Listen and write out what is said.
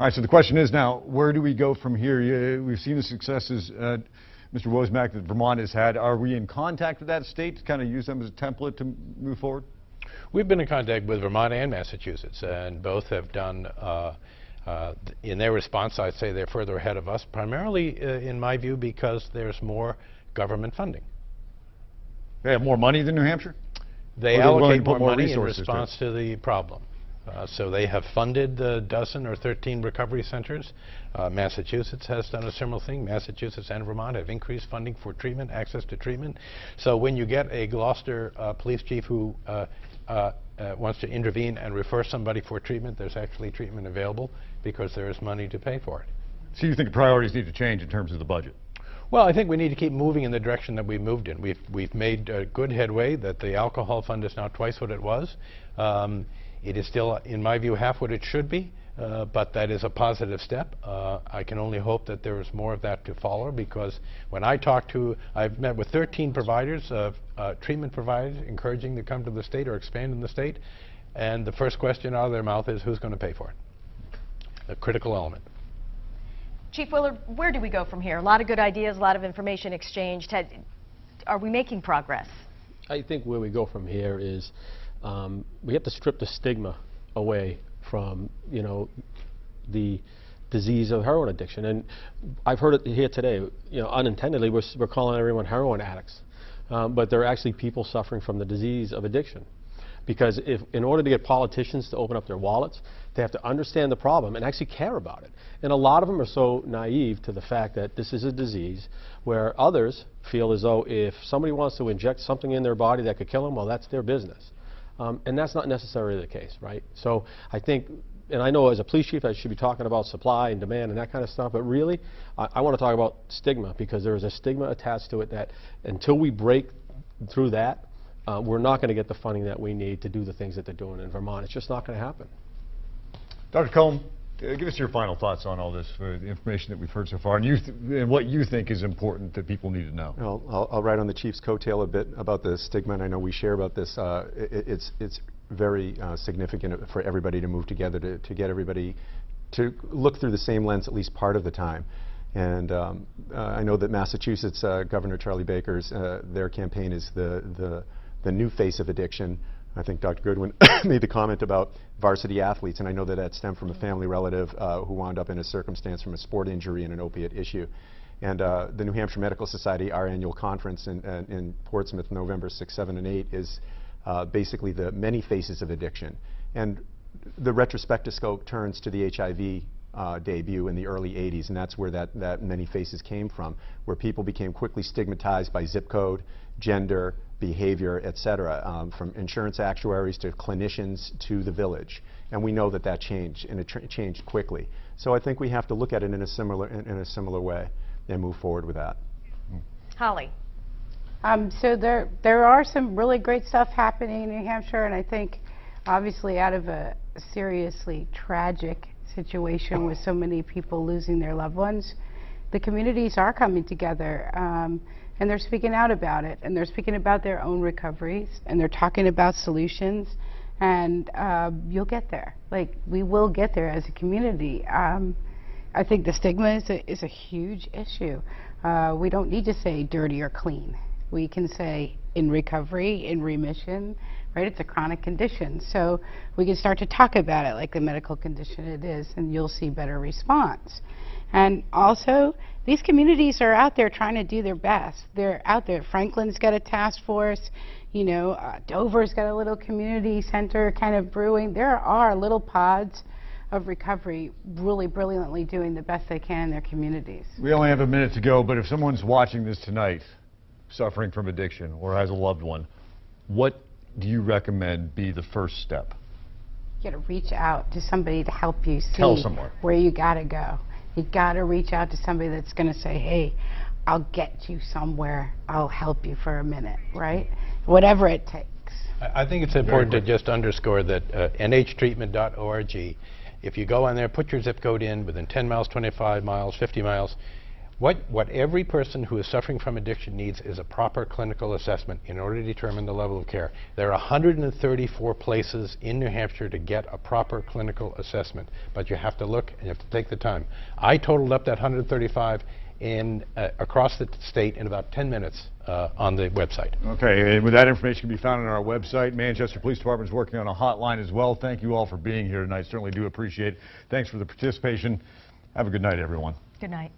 All right, so the question is now, where do we go from here? We've seen the successes, Mr. Wozniak, that Vermont has had. Are we in contact with that state to kind of use them as a template to move forward? We've been in contact with Vermont and Massachusetts, and both have done, in their response, I'd say they're further ahead of us, primarily, in my view, because there's more government funding. They have more money than New Hampshire? They allocate more money in response to the problem. So they have funded the dozen or 13 recovery centers. Massachusetts has done a similar thing. Massachusetts and Vermont have increased funding for treatment, access to treatment. So when you get a Gloucester police chief who wants to intervene and refer somebody for treatment, there's actually treatment available because there is money to pay for it. So you think the priorities need to change in terms of the budget? Well, I think we need to keep moving in the direction that we've moved in. We've made good headway that the alcohol fund is now twice what it was. It is still, in my view, half what it should be, but that is a positive step. I can only hope that there is more of that to follow, because when I talk to, I've met with 13 providers, treatment providers, encouraging to come to the state or expand in the state, and the first question out of their mouth is, who's going to pay for it? A critical element. Chief Willard, where do we go from here? A lot of good ideas, a lot of information exchanged. Are we making progress? I think where we go from here is we have to strip the stigma away from, you know, the disease of heroin addiction. And I've heard it here today, you know, unintendedly, we're calling everyone heroin addicts. But they're actually people suffering from the disease of addiction. Because in order to get politicians to open up their wallets, they have to understand the problem and actually care about it. And a lot of them are so naive to the fact that this is a disease where others feel as though if somebody wants to inject something in their body that could kill them, well, that's their business. And that's not necessarily the case, right? So I think, and I know as a police chief I should be talking about supply and demand and that kind of stuff, but really I want to talk about stigma, because there is a stigma attached to it that until we break through that, we're not going to get the funding that we need to do the things that they're doing in Vermont. It's just not going to happen. Dr. Combe, give us your final thoughts on all this, the information that we've heard so far, and what you think is important that people need to know. Well, I'll ride on the Chief's coattail a bit about the stigma, and I know we share about this. It's very significant for everybody to move together to get everybody to look through the same lens at least part of the time. And I know that Massachusetts Governor Charlie Baker's their campaign is the new face of addiction. I think Dr. Goodwin made the comment about varsity athletes, and I know that stemmed from a family relative who wound up in a circumstance from a sport injury and an opiate issue. And the New Hampshire Medical Society, our annual conference in Portsmouth, November 6, 7, and 8, is basically the many faces of addiction. And the retrospectoscope turns to the HIV debut in the early 80s, and that's where that many faces came from, where people became quickly stigmatized by zip code, gender, behavior, et cetera, from insurance actuaries to clinicians to the village. And we know that changed, and it changed quickly. So I think we have to look at it in a similar way and move forward with that. Holly. So there are some really great stuff happening in New Hampshire, and I think obviously out of a seriously tragic situation with so many people losing their loved ones, the communities are coming together, and they're speaking out about it, and they're speaking about their own recoveries, and they're talking about solutions, and you'll get there. Like, we will get there as a community. I think the stigma is a huge issue. We don't need to say dirty or clean. We can say in recovery, in remission, right? It's a chronic condition. So we can start to talk about it like the medical condition it is, and you'll see better response. And also, these communities are out there trying to do their best. They're out there. Franklin's got a task force. You know, Dover's got a little community center kind of brewing. There are little pods of recovery really brilliantly doing the best they can in their communities. We only have a minute to go, but if someone's watching this tonight, suffering from addiction or has a loved one, what do you recommend be the first step? You got to reach out to somebody to help you see Tell someone where you got to go. You got to reach out to somebody that's going to say, hey, I'll get you somewhere. I'll help you for a minute, right? Whatever it takes. I think it's important to just underscore that nhtreatment.org, if you go on there, put your zip code in within 10 miles, 25 miles, 50 miles, What every person who is suffering from addiction needs is a proper clinical assessment in order to determine the level of care. There are 134 places in New Hampshire to get a proper clinical assessment, but you have to look and you have to take the time. I totaled up that 135 across the state in about 10 minutes on the website. Okay, and with that information can be found on our website. Manchester Police Department is working on a hotline as well. Thank you all for being here tonight. Certainly do appreciate it. Thanks for the participation. Have a good night, everyone. Good night.